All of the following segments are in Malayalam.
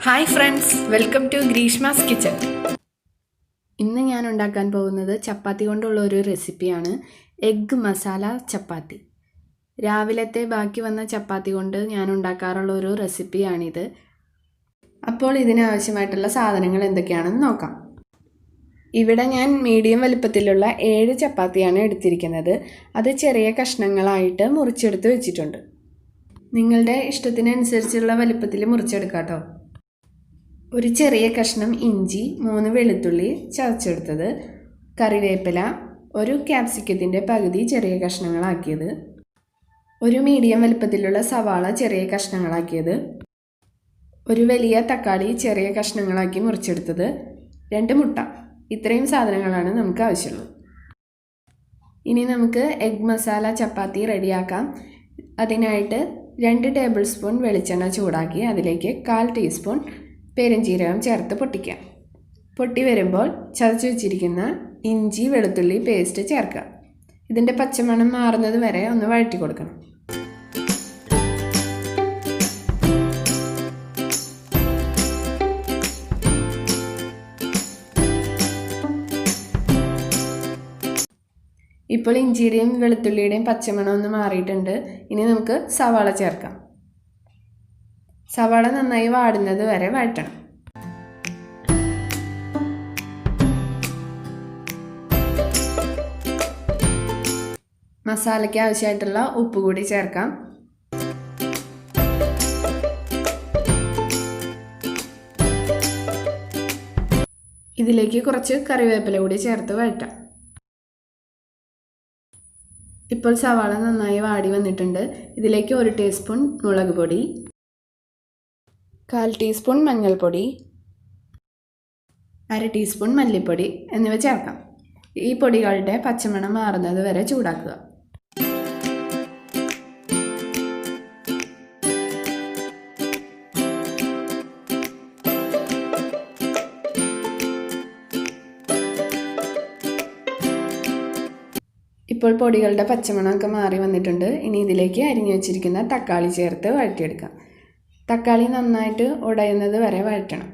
Hi friends, welcome to Greeshma's kitchen. ഇന്ന് ഞാൻ ഉണ്ടാക്കാൻ പോകുന്നത് ചപ്പാത്തി കൊണ്ടുള്ള ഒരു റെസിപ്പിയാണ്. എഗ്ഗ് മസാല ചപ്പാത്തി. രാവിലത്തെ ബാക്കി വന്ന ചപ്പാത്തി കൊണ്ട് ഞാൻ ഉണ്ടാക്കാറുള്ള ഒരു റെസിപ്പിയാണിത്. അപ്പോൾ ഇതിനാവശ്യമായിട്ടുള്ള സാധനങ്ങൾ എന്തൊക്കെയാണെന്ന് നോക്കാം. ഇവിടെ ഞാൻ മീഡിയം വലിപ്പത്തിലുള്ള 7 ചപ്പാത്തിയാണ് എടുത്തിരിക്കുന്നത്. അത് ചെറിയ കഷ്ണങ്ങളായിട്ട് മുറിച്ചെടുത്ത് വെച്ചിട്ടുണ്ട്. നിങ്ങളുടെ ഇഷ്ടത്തിനനുസരിച്ചുള്ള വലിപ്പത്തിൽ മുറിച്ചെടുക്കാം കേട്ടോ. ഒരു ചെറിയ കഷ്ണം ഇഞ്ചി, 3 വെളുത്തുള്ളി ചതച്ചെടുത്തത്, കറിവേപ്പില, ഒരു ക്യാപ്സിക്കത്തിൻ്റെ പകുതി ചെറിയ കഷ്ണങ്ങളാക്കിയത്, ഒരു മീഡിയം വലിപ്പത്തിലുള്ള സവാള ചെറിയ കഷ്ണങ്ങളാക്കിയത്, ഒരു വലിയ തക്കാളി ചെറിയ കഷ്ണങ്ങളാക്കി മുറിച്ചെടുത്തത്, 2 മുട്ട. ഇത്രയും സാധനങ്ങളാണ് നമുക്ക് ആവശ്യമുള്ളത്. ഇനി നമുക്ക് എഗ് മസാല ചപ്പാത്തി റെഡിയാക്കാം. അതിനായിട്ട് 2 ടേബിൾ സ്പൂൺ വെളിച്ചെണ്ണ ചൂടാക്കി അതിലേക്ക് 1/4 ടീസ്പൂൺ പെരുംജീരകം ചേർത്ത് പൊട്ടിക്കാം. പൊട്ടി വരുമ്പോൾ ചതച്ച് വെച്ചിരിക്കുന്ന ഇഞ്ചി വെളുത്തുള്ളി പേസ്റ്റ് ചേർക്കുക. ഇതിൻ്റെ പച്ചമണം മാറുന്നത് വരെ ഒന്ന് വഴറ്റി കൊടുക്കണം. ഇപ്പോൾ ഇഞ്ചിയുടെയും വെളുത്തുള്ളിയുടെയും പച്ചമണം ഒന്ന് മാറിയിട്ടുണ്ട്. ഇനി നമുക്ക് സവാള ചേർക്കാം. സവാള നന്നായി വാടുന്നത് വരെ വഴറ്റണം. മസാലയ്ക്ക് ആവശ്യമായിട്ടുള്ള ഉപ്പ് കൂടി ചേർക്കാം. ഇതിലേക്ക് കുറച്ച് കറിവേപ്പില കൂടി ചേർത്ത് വഴറ്റാം. ഇപ്പോൾ സവാള നന്നായി വാടി വന്നിട്ടുണ്ട്. ഇതിലേക്ക് 1 ടീസ്പൂൺ മുളക് പൊടി, 1/4 ടീസ്പൂൺ മഞ്ഞൾപ്പൊടി, 1/2 ടീസ്പൂൺ മല്ലിപ്പൊടി എന്നിവ ചേർക്കാം. ഈ പൊടികളുടെ പച്ചമണം മാറുന്നത് വരെ ചൂടാക്കുക. ഇപ്പോൾ പൊടികളുടെ പച്ചമണമൊക്കെ മാറി വന്നിട്ടുണ്ട്. ഇനി ഇതിലേക്ക് അരിഞ്ഞു വെച്ചിരിക്കുന്ന തക്കാളി ചേർത്ത് വഴറ്റിയെടുക്കാം. തക്കാളി നന്നായിട്ട് ഉടയുന്നത് വരെ വഴറ്റണം.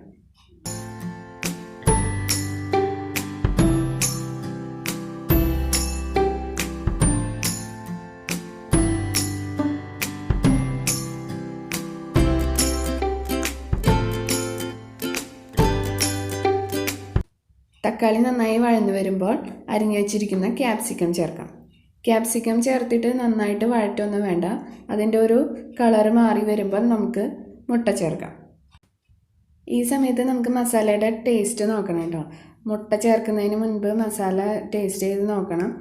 തക്കാളി നന്നായി വഴന്നു വരുമ്പോൾ അരിഞ്ഞു വെച്ചിരിക്കുന്ന ക്യാപ്സിക്കം ചേർക്കാം. ക്യാപ്സിക്കം ചേർത്തിട്ട് നന്നായിട്ട് വഴറ്റൊന്നും വേണ്ട. അതിൻ്റെ ഒരു കളറ് മാറി വരുമ്പോൾ നമുക്ക് മുട്ട ചേർക്കാം. ഈ സമയത്ത് നമുക്ക് മസാലയുടെ ടേസ്റ്റ് നോക്കണം കേട്ടോ. മുട്ട ചേർക്കുന്നതിന് മുൻപ് മസാല ടേസ്റ്റ് ചെയ്ത് നോക്കണം.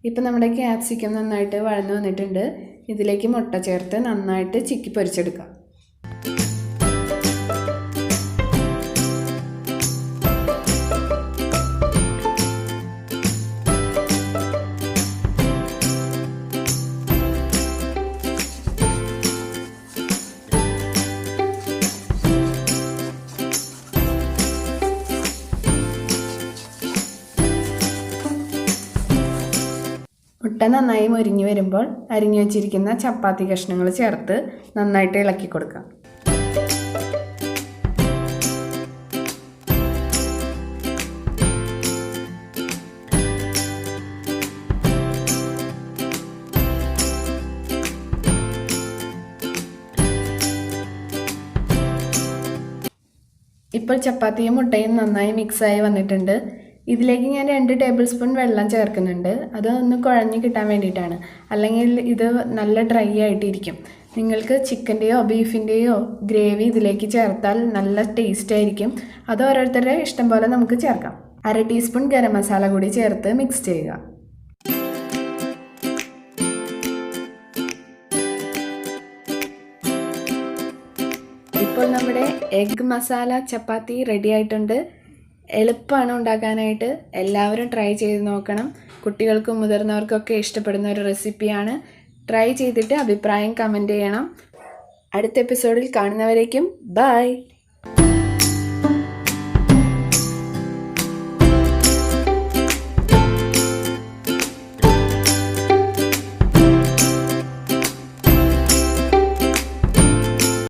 ഇപ്പം നമ്മുടെ ക്യാപ്സിക്കം നന്നായിട്ട് വഴന്നു വന്നിട്ടുണ്ട്. ഇതിലേക്ക് മുട്ട ചേർത്ത് നന്നായിട്ട് ചിക്കി പൊരിച്ചെടുക്കാം. മുട്ട നന്നായി മൊരിഞ്ഞു വരുമ്പോൾ അരിഞ്ഞു വെച്ചിരിക്കുന്ന ചപ്പാത്തി കഷ്ണങ്ങൾ ചേർത്ത് നന്നായിട്ട് ഇളക്കി കൊടുക്കാം. ഇപ്പോൾ ചപ്പാത്തിയും മുട്ടയും നന്നായി മിക്സായി വന്നിട്ടുണ്ട്. ഇതിലേക്ക് ഞാൻ 2 ടേബിൾ സ്പൂൺ വെള്ളം ചേർക്കുന്നുണ്ട്. അത് ഒന്ന് കുഴഞ്ഞ് കിട്ടാൻ വേണ്ടിയിട്ടാണ്. അല്ലെങ്കിൽ ഇത് നല്ല ഡ്രൈ ആയിട്ടിരിക്കും. നിങ്ങൾക്ക് ചിക്കൻ്റെയോ ബീഫിൻ്റെയോ ഗ്രേവി ഇതിലേക്ക് ചേർത്താൽ നല്ല ടേസ്റ്റ് ആയിരിക്കും. അത് ഓരോരുത്തരുടെ ഇഷ്ടം പോലെ നമുക്ക് ചേർക്കാം. 1/2 ടീസ്പൂൺ ഗരം മസാല കൂടി ചേർത്ത് മിക്സ് ചെയ്യുക. ഇപ്പോൾ നമ്മുടെ എഗ് മസാല ചപ്പാത്തി റെഡി ആയിട്ടുണ്ട്. എളുപ്പമാണ് ഉണ്ടാക്കാനായിട്ട്. എല്ലാവരും ട്രൈ ചെയ്ത് നോക്കണം. കുട്ടികൾക്കും മുതിർന്നവർക്കൊക്കെ ഇഷ്ടപ്പെടുന്ന ഒരു റെസിപ്പിയാണ്. ട്രൈ ചെയ്തിട്ട് അഭിപ്രായം കമൻറ്റ് ചെയ്യണം. അടുത്ത എപ്പിസോഡിൽ കാണുന്നവരേക്കും ബൈ.